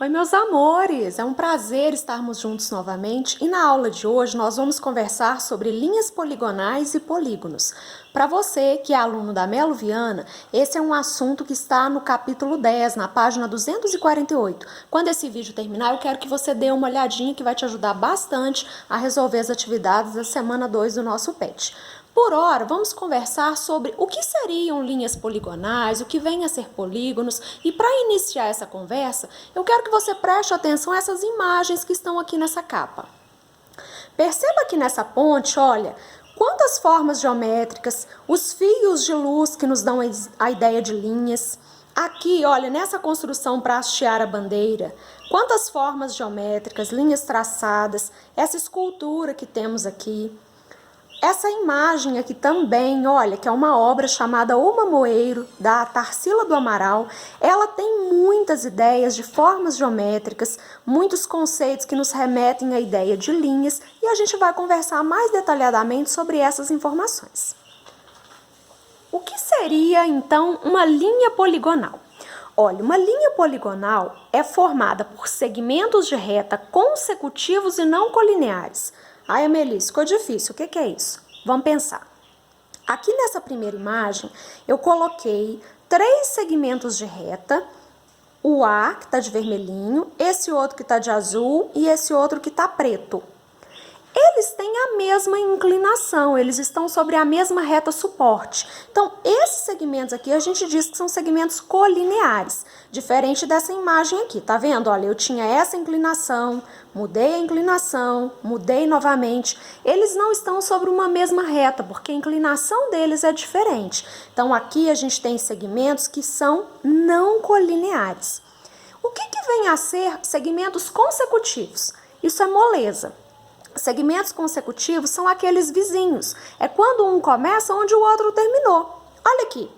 Oi, meus amores! É um prazer estarmos juntos novamente e na aula de hoje nós vamos conversar sobre linhas poligonais e polígonos. Para você que é aluno da Melo Viana, esse é um assunto que está no capítulo 10, na página 248. Quando esse vídeo terminar, eu quero que você dê uma olhadinha que vai te ajudar bastante a resolver as atividades da semana 2 do nosso PET. Por hora, vamos conversar sobre o que seriam linhas poligonais, o que vem a ser polígonos, e para iniciar essa conversa, eu quero que você preste atenção a essas imagens que estão aqui nessa capa. Perceba que nessa ponte, olha, quantas formas geométricas, os fios de luz que nos dão a ideia de linhas. Aqui, olha, nessa construção para hastear a bandeira, quantas formas geométricas, linhas traçadas, essa escultura que temos aqui. Essa imagem aqui também, olha, que é uma obra chamada O Mamoeiro, da Tarsila do Amaral, ela tem muitas ideias de formas geométricas, muitos conceitos que nos remetem à ideia de linhas, e a gente vai conversar mais detalhadamente sobre essas informações. O que seria, então, uma linha poligonal? Olha, uma linha poligonal é formada por segmentos de reta consecutivos e não colineares. Ai, Amelie, ficou difícil. O que é isso? Vamos pensar. Aqui nessa primeira imagem, eu coloquei 3 segmentos de reta. O A, que está de vermelhinho, esse outro que está de azul e esse outro que está preto. Eles têm a mesma inclinação, eles estão sobre a mesma reta suporte. Então, esses segmentos aqui, a gente diz que são segmentos colineares, diferente dessa imagem aqui, tá vendo? Olha, eu tinha essa inclinação, mudei a inclinação, mudei novamente. Eles não estão sobre uma mesma reta, porque a inclinação deles é diferente. Então, aqui a gente tem segmentos que são não colineares. O que vem a ser segmentos consecutivos? Isso é moleza. Segmentos consecutivos são aqueles vizinhos. É quando um começa onde o outro terminou. Olha aqui.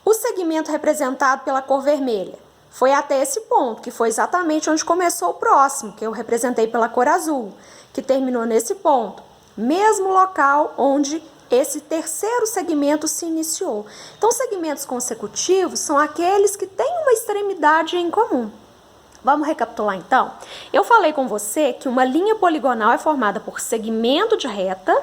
O segmento representado pela cor vermelha foi até esse ponto, que foi exatamente onde começou o próximo, que eu representei pela cor azul, que terminou nesse ponto. Mesmo local onde esse terceiro segmento se iniciou. Então, segmentos consecutivos são aqueles que têm uma extremidade em comum. Vamos recapitular então? Eu falei com você que uma linha poligonal é formada por segmento de reta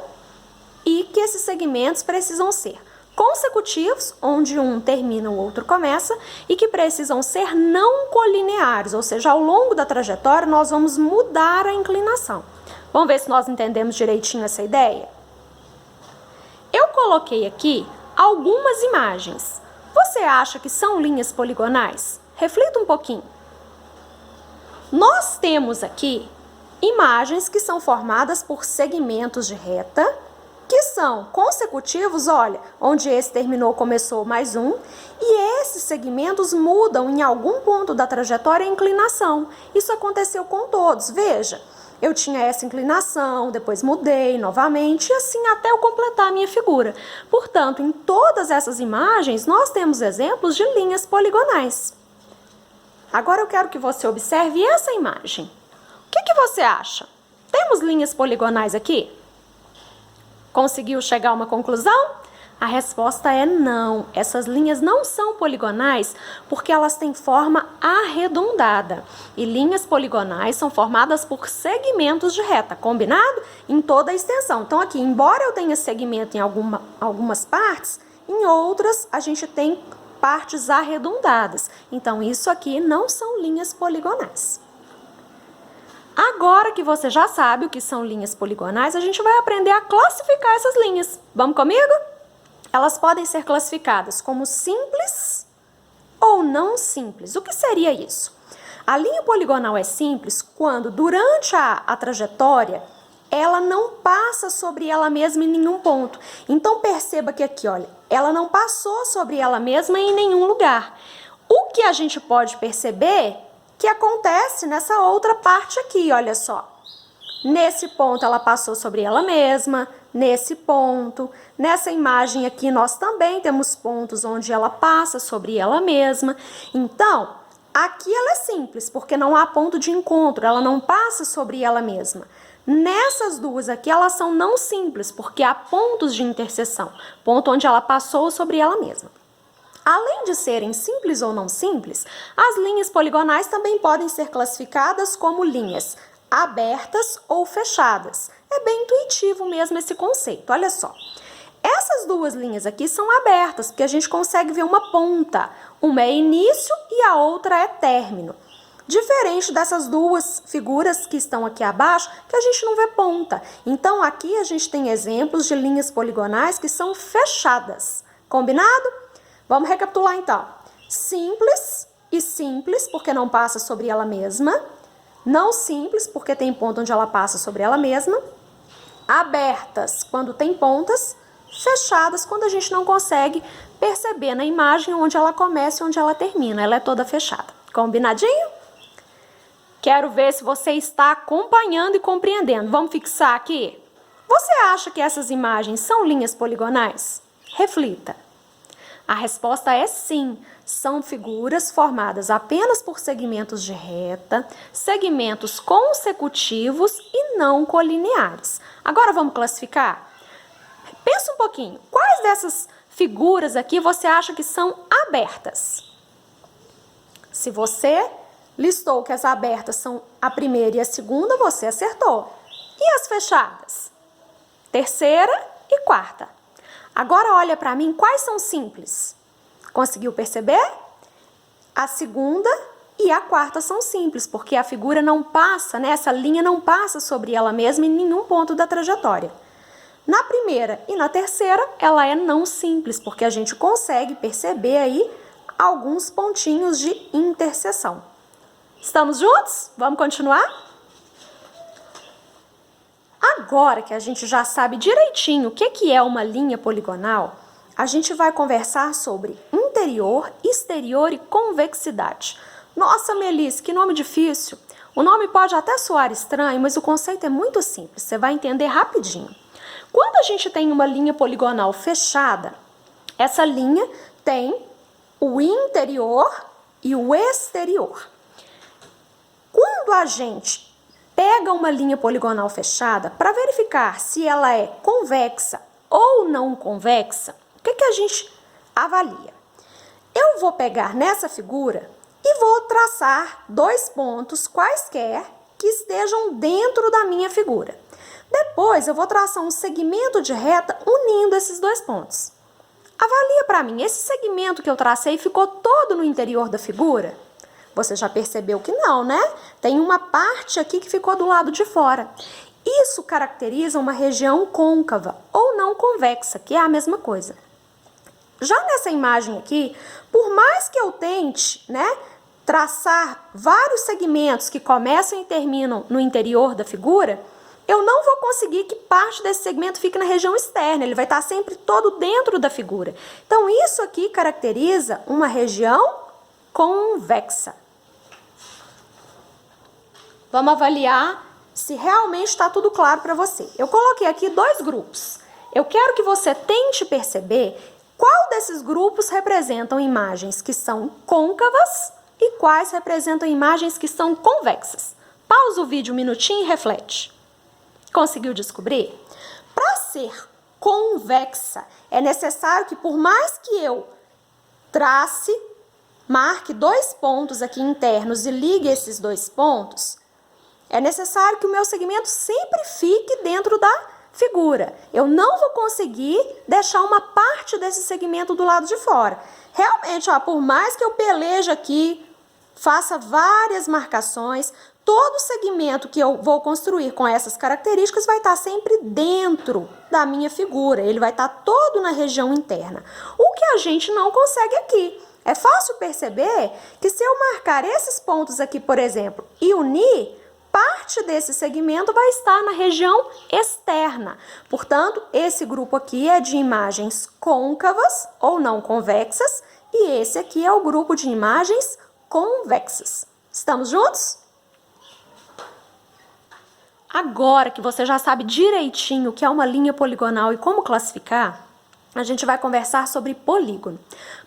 e que esses segmentos precisam ser consecutivos, onde um termina, o outro começa, e que precisam ser não colineares, ou seja, ao longo da trajetória nós vamos mudar a inclinação. Vamos ver se nós entendemos direitinho essa ideia? Eu coloquei aqui algumas imagens. Você acha que são linhas poligonais? Reflita um pouquinho. Nós temos aqui imagens que são formadas por segmentos de reta, que são consecutivos, olha, onde esse terminou, começou mais um, e esses segmentos mudam em algum ponto da trajetória a inclinação. Isso aconteceu com todos, veja, eu tinha essa inclinação, depois mudei novamente, e assim até eu completar a minha figura. Portanto, em todas essas imagens, nós temos exemplos de linhas poligonais. Agora eu quero que você observe essa imagem. O que você acha? Temos linhas poligonais aqui? Conseguiu chegar a uma conclusão? A resposta é não. Essas linhas não são poligonais porque elas têm forma arredondada. E linhas poligonais são formadas por segmentos de reta, combinado? Em toda a extensão. Então aqui, embora eu tenha segmento em algumas partes, em outras a gente tem partes arredondadas. Então, isso aqui não são linhas poligonais. Agora que você já sabe o que são linhas poligonais, a gente vai aprender a classificar essas linhas. Vamos comigo? Elas podem ser classificadas como simples ou não simples. O que seria isso? A linha poligonal é simples quando, durante a trajetória, ela não passa sobre ela mesma em nenhum ponto. Então, perceba que aqui, olha, ela não passou sobre ela mesma em nenhum lugar. O que a gente pode perceber que acontece nessa outra parte aqui, olha só. Nesse ponto ela passou sobre ela mesma, nesse ponto. Nessa imagem aqui nós também temos pontos onde ela passa sobre ela mesma. Então, aqui ela é simples, porque não há ponto de encontro, ela não passa sobre ela mesma. Nessas duas aqui, elas são não simples, porque há pontos de interseção, ponto onde ela passou sobre ela mesma. Além de serem simples ou não simples, as linhas poligonais também podem ser classificadas como linhas abertas ou fechadas. É bem intuitivo mesmo esse conceito, olha só. Essas duas linhas aqui são abertas, porque a gente consegue ver uma ponta. Uma é início e a outra é término. Diferente dessas duas figuras que estão aqui abaixo, que a gente não vê ponta. Então, aqui a gente tem exemplos de linhas poligonais que são fechadas. Combinado? Vamos recapitular então. Simples e simples, porque não passa sobre ela mesma. Não simples, porque tem ponto onde ela passa sobre ela mesma. Abertas, quando tem pontas. Fechadas, quando a gente não consegue perceber na imagem onde ela começa e onde ela termina. Ela é toda fechada. Combinadinho? Quero ver se você está acompanhando e compreendendo. Vamos fixar aqui? Você acha que essas imagens são linhas poligonais? Reflita. A resposta é sim. São figuras formadas apenas por segmentos de reta, segmentos consecutivos e não colineares. Agora vamos classificar? Pensa um pouquinho. Quais dessas figuras aqui você acha que são abertas? Se você listou que as abertas são a primeira e a segunda, você acertou. E as fechadas? Terceira e quarta. Agora olha para mim, quais são simples? Conseguiu perceber? A segunda e a quarta são simples, porque a figura não passa, né? Essa linha não passa sobre ela mesma em nenhum ponto da trajetória. Na primeira e na terceira, ela é não simples, porque a gente consegue perceber aí alguns pontinhos de interseção. Estamos juntos? Vamos continuar? Agora que a gente já sabe direitinho o que é uma linha poligonal, a gente vai conversar sobre interior, exterior e convexidade. Nossa, Melissa, que nome difícil! O nome pode até soar estranho, mas o conceito é muito simples, você vai entender rapidinho. Quando a gente tem uma linha poligonal fechada, essa linha tem o interior e o exterior. Quando a gente pega uma linha poligonal fechada, para verificar se ela é convexa ou não convexa, o que a gente avalia? Eu vou pegar nessa figura e vou traçar dois pontos quaisquer que estejam dentro da minha figura. Depois, eu vou traçar um segmento de reta unindo esses dois pontos. Avalia para mim, esse segmento que eu tracei ficou todo no interior da figura? Você já percebeu que não, né? Tem uma parte aqui que ficou do lado de fora. Isso caracteriza uma região côncava ou não convexa, que é a mesma coisa. Já nessa imagem aqui, por mais que eu tente, né, traçar vários segmentos que começam e terminam no interior da figura, eu não vou conseguir que parte desse segmento fique na região externa, ele vai estar sempre todo dentro da figura. Então, isso aqui caracteriza uma região convexa. Vamos avaliar se realmente está tudo claro para você. Eu coloquei aqui dois grupos. Eu quero que você tente perceber qual desses grupos representam imagens que são côncavas e quais representam imagens que são convexas. Pausa o vídeo um minutinho e reflete. Conseguiu descobrir? Para ser convexa, é necessário que, por mais que eu trace, marque dois pontos aqui internos e ligue esses dois pontos, é necessário que o meu segmento sempre fique dentro da figura. Eu não vou conseguir deixar uma parte desse segmento do lado de fora. Realmente, ó, por mais que eu peleje aqui, faça várias marcações, todo segmento que eu vou construir com essas características vai estar sempre dentro da minha figura. Ele vai estar todo na região interna. O que a gente não consegue aqui. É fácil perceber que se eu marcar esses pontos aqui, por exemplo, e unir, parte desse segmento vai estar na região externa. Portanto, esse grupo aqui é de imagens côncavas ou não convexas e esse aqui é o grupo de imagens convexas. Estamos juntos? Agora que você já sabe direitinho o que é uma linha poligonal e como classificar, a gente vai conversar sobre polígono.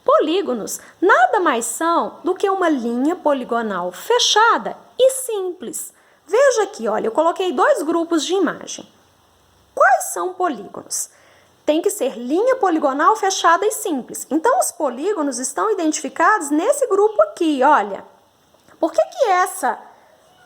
Polígonos nada mais são do que uma linha poligonal fechada e simples. Veja aqui, olha, eu coloquei dois grupos de imagem. Quais são polígonos? tem que ser linha poligonal fechada e simples. Então, os polígonos estão identificados nesse grupo aqui, olha. Por que que essa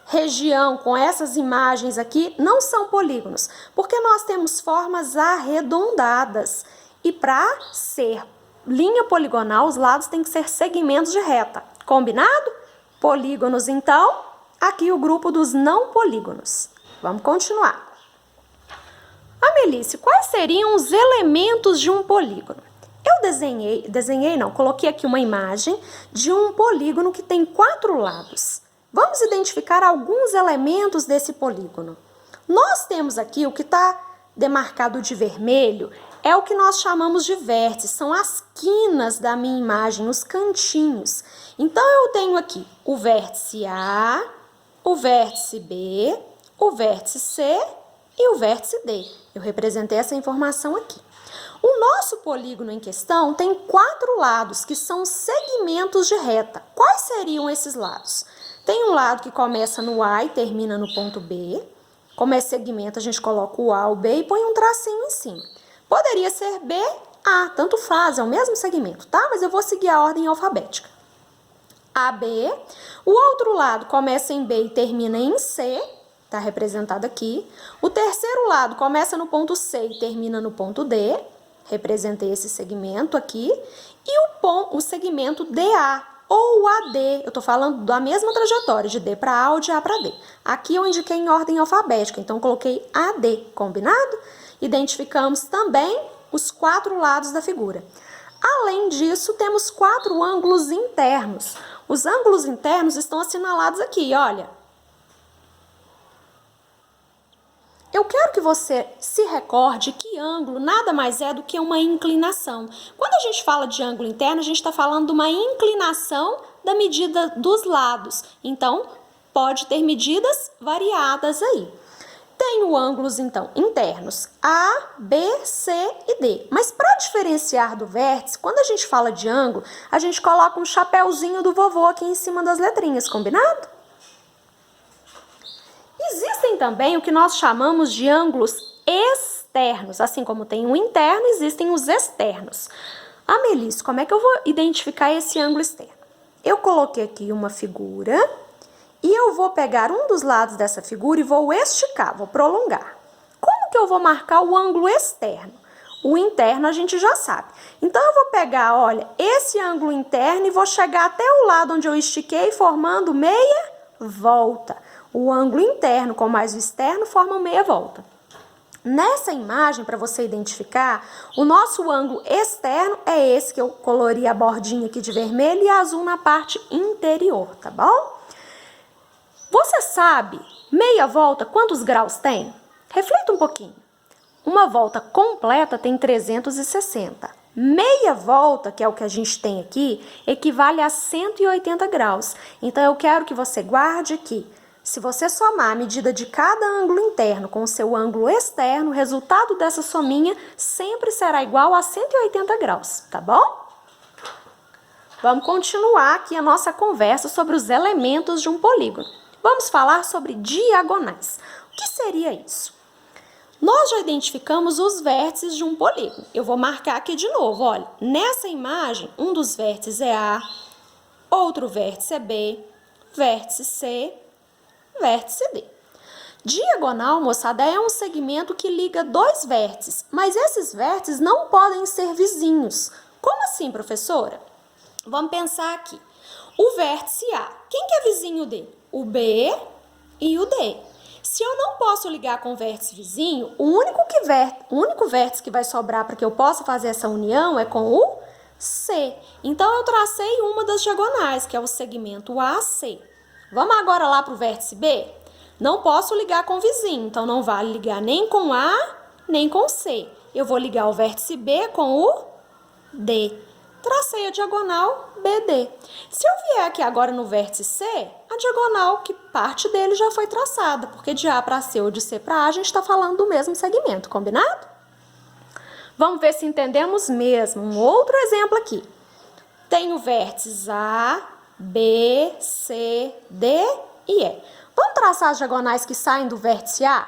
região com essas imagens aqui não são polígonos? Porque nós temos formas arredondadas. E para ser linha poligonal, os lados têm que ser segmentos de reta. Combinado? Polígonos, então, aqui o grupo dos não polígonos. Vamos continuar. Amelice, quais seriam os elementos de um polígono? Eu coloquei aqui uma imagem de um polígono que tem 4 lados. Vamos identificar alguns elementos desse polígono. Nós temos aqui o que está demarcado de vermelho, é o que nós chamamos de vértices, são as quinas da minha imagem, os cantinhos. Então, eu tenho aqui o vértice A, o vértice B, o vértice C e o vértice D. Eu representei essa informação aqui. O nosso polígono em questão tem 4 lados, que são segmentos de reta. Quais seriam esses lados? Tem um lado que começa no A e termina no ponto B. Como é segmento, a gente coloca o A, o B e põe um tracinho em cima. Poderia ser B, A, tanto faz, é o mesmo segmento, tá? Mas eu vou seguir a ordem alfabética. AB, o outro lado começa em B e termina em C, tá representado aqui. O terceiro lado começa no ponto C e termina no ponto D, representei esse segmento aqui. E o segmento DA, ou AD, eu tô falando da mesma trajetória, de D para A ou de A para D. Aqui eu indiquei em ordem alfabética, então coloquei AD, combinado? Identificamos também os 4 lados da figura. Além disso, temos 4 ângulos internos. Os ângulos internos estão assinalados aqui, olha. Eu quero que você se recorde que ângulo nada mais é do que uma inclinação. Quando a gente fala de ângulo interno, a gente está falando de uma inclinação da medida dos lados. Então, pode ter medidas variadas aí. Tenho ângulos, então, internos A, B, C e D. Mas para diferenciar do vértice, quando a gente fala de ângulo, a gente coloca um chapéuzinho do vovô aqui em cima das letrinhas, combinado? Existem também o que nós chamamos de ângulos externos. Assim como tem o interno, existem os externos. Amelice, como é que eu vou identificar esse ângulo externo? Eu coloquei aqui uma figura e eu vou pegar um dos lados dessa figura e vou esticar, vou prolongar. Como que eu vou marcar o ângulo externo? O interno a gente já sabe. Então, eu vou pegar, olha, esse ângulo interno e vou chegar até o lado onde eu estiquei, formando meia volta. O ângulo interno com mais o externo formam meia volta. Nessa imagem, para você identificar, o nosso ângulo externo é esse que eu colori a bordinha aqui de vermelho e azul na parte interior, tá bom? Você sabe, meia volta, quantos graus tem? Reflita um pouquinho. Uma volta completa tem 360. Meia volta, que é o que a gente tem aqui, equivale a 180 graus. Então, eu quero que você guarde aqui. Se você somar a medida de cada ângulo interno com o seu ângulo externo, o resultado dessa sominha sempre será igual a 180 graus, tá bom? Vamos continuar aqui a nossa conversa sobre os elementos de um polígono. Vamos falar sobre diagonais. O que seria isso? Nós já identificamos os vértices de um polígono. Eu vou marcar aqui de novo, olha. Nessa imagem, um dos vértices é A, outro vértice é B, vértice C, vértice D. Diagonal, moçada, é um segmento que liga 2 vértices, mas esses vértices não podem ser vizinhos. Como assim, professora? Vamos pensar aqui. O vértice A, quem que é vizinho D? O B e o D. Se eu não posso ligar com o vértice vizinho, o único vértice que vai sobrar para que eu possa fazer essa união é com o C. Então, eu tracei uma das diagonais, que é o segmento AC. Vamos agora lá para o vértice B? Não posso ligar com o vizinho, então não vale ligar nem com A, nem com C. Eu vou ligar o vértice B com o D. Tracei a diagonal BD. Se eu vier aqui agora no vértice C, a diagonal, que parte dele já foi traçada, porque de A para C ou de C para A, a gente está falando do mesmo segmento, combinado? Vamos ver se entendemos mesmo. Um outro exemplo aqui. Tenho vértices A, B, C, D e E. Vamos traçar as diagonais que saem do vértice A?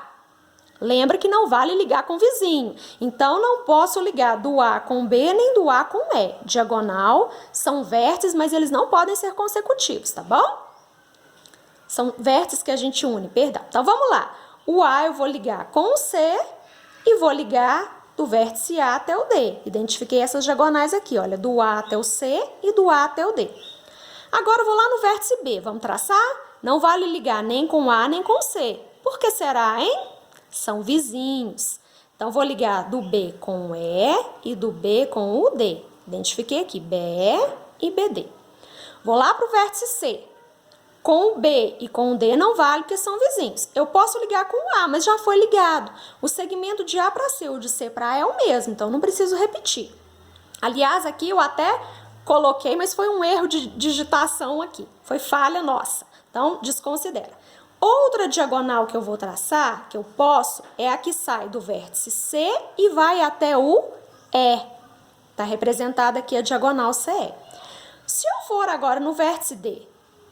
Lembra que não vale ligar com o vizinho. Então, não posso ligar do A com B nem do A com E. Diagonal são vértices, mas eles não podem ser consecutivos, tá bom? São vértices que a gente une, perdão. Então, vamos lá. O A eu vou ligar com o C e vou ligar do vértice A até o D. Identifiquei essas diagonais aqui, olha, do A até o C e do A até o D. Agora, eu vou lá no vértice B. Vamos traçar? Não vale ligar nem com A nem com C. Por que será, hein? São vizinhos. Então, vou ligar do B com o E e do B com o D. Identifiquei aqui, BE e BD. Vou lá para o vértice C. Com o B e com o D não vale, porque são vizinhos. Eu posso ligar com o A, mas já foi ligado. O segmento de A para C ou de C para A é o mesmo, então não preciso repetir. Aliás, aqui eu até coloquei, mas foi um erro de digitação aqui. Foi falha nossa. Então, desconsidera. Outra diagonal que eu vou traçar, que eu posso, é a que sai do vértice C e vai até o E. Está representada aqui a diagonal CE. Se eu for agora no vértice D,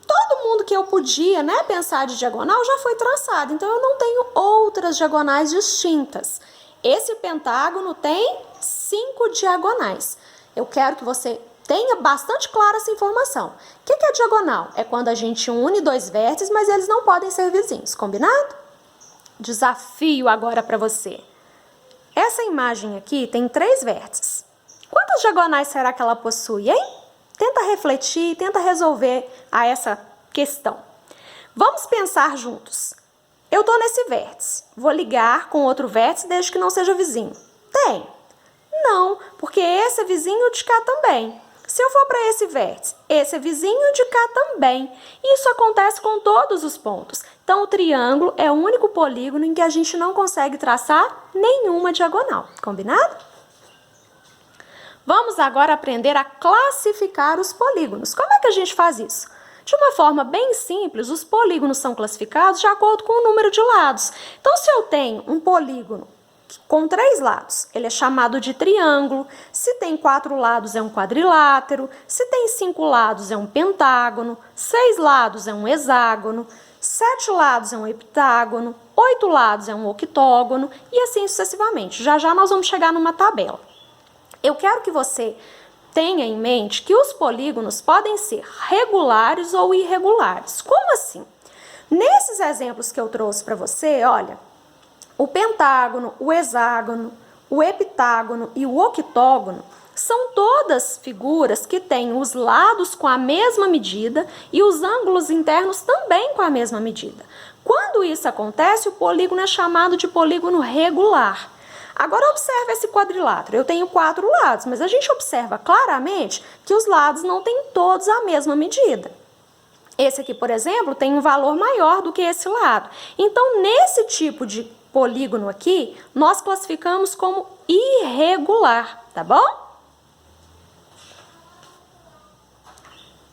todo mundo que eu podia, pensar de diagonal já foi traçado. Então, eu não tenho outras diagonais distintas. Esse pentágono tem 5 diagonais. Eu quero que você tenha bastante clara essa informação. O que é diagonal? É quando a gente une 2 vértices, mas eles não podem ser vizinhos, combinado? Desafio agora para você. Essa imagem aqui tem 3 vértices. Quantas diagonais será que ela possui, hein? Tenta refletir, tenta resolver essa questão. Vamos pensar juntos. Eu estou nesse vértice. Vou ligar com outro vértice desde que não seja vizinho. Tem? Não, porque esse é vizinho de cá também. Se eu for para esse vértice, esse é vizinho de cá também. Isso acontece com todos os pontos. Então, o triângulo é o único polígono em que a gente não consegue traçar nenhuma diagonal. Combinado? Vamos agora aprender a classificar os polígonos. Como é que a gente faz isso? De uma forma bem simples, os polígonos são classificados de acordo com o número de lados. Então, se eu tenho um polígono com 3 lados, ele é chamado de triângulo. Se tem 4 lados, é um quadrilátero. Se tem 5 lados, é um pentágono. 6 lados, é um hexágono. 7 lados, é um heptágono. 8 lados, é um octógono. E assim sucessivamente. Já já nós vamos chegar numa tabela. Eu quero que você tenha em mente que os polígonos podem ser regulares ou irregulares. Como assim? Nesses exemplos que eu trouxe para você, olha, o pentágono, o hexágono, o heptágono e o octógono são todas figuras que têm os lados com a mesma medida e os ângulos internos também com a mesma medida. Quando isso acontece, o polígono é chamado de polígono regular. Agora, observe esse quadrilátero. Eu tenho 4 lados, mas a gente observa claramente que os lados não têm todos a mesma medida. Esse aqui, por exemplo, tem um valor maior do que esse lado. Então, nesse tipo de polígono aqui, nós classificamos como irregular, tá bom?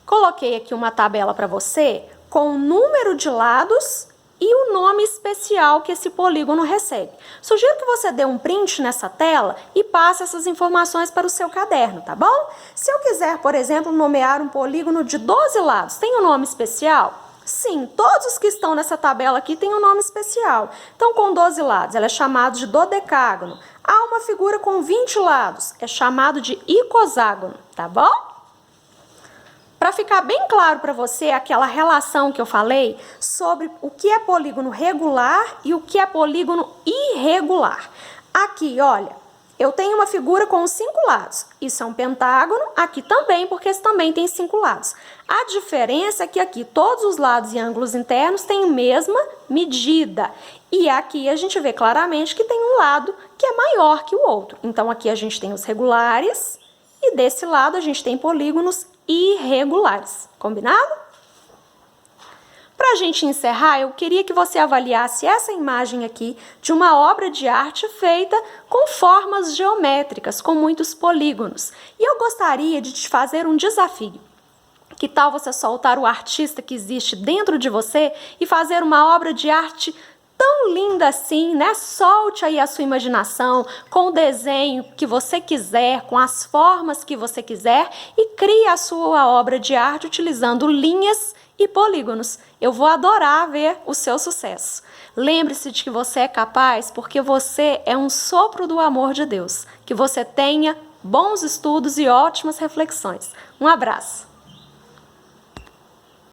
Coloquei aqui uma tabela para você com o número de lados e o nome especial que esse polígono recebe. Sugiro que você dê um print nessa tela e passe essas informações para o seu caderno, tá bom? Se eu quiser, por exemplo, nomear um polígono de 12 lados, tem um nome especial? Sim, todos os que estão nessa tabela aqui têm um nome especial. Então, com 12 lados, ela é chamada de dodecágono. Há uma figura com 20 lados, é chamado de icoságono, tá bom? Para ficar bem claro para você aquela relação que eu falei sobre o que é polígono regular e o que é polígono irregular. Aqui, olha, eu tenho uma figura com 5 lados. Isso é um pentágono, aqui também, porque esse também tem 5 lados. A diferença é que aqui todos os lados e ângulos internos têm a mesma medida. E aqui a gente vê claramente que tem um lado que é maior que o outro. Então, aqui a gente tem os regulares e desse lado a gente tem polígonos irregulares. Combinado? Para a gente encerrar, eu queria que você avaliasse essa imagem aqui de uma obra de arte feita com formas geométricas, com muitos polígonos. E eu gostaria de te fazer um desafio. Que tal você soltar o artista que existe dentro de você e fazer uma obra de arte tão linda assim, né? Solte aí a sua imaginação com o desenho que você quiser, com as formas que você quiser e crie a sua obra de arte utilizando linhas e polígonos. Eu vou adorar ver o seu sucesso. Lembre-se de que você é capaz porque você é um sopro do amor de Deus. Que você tenha bons estudos e ótimas reflexões. Um abraço!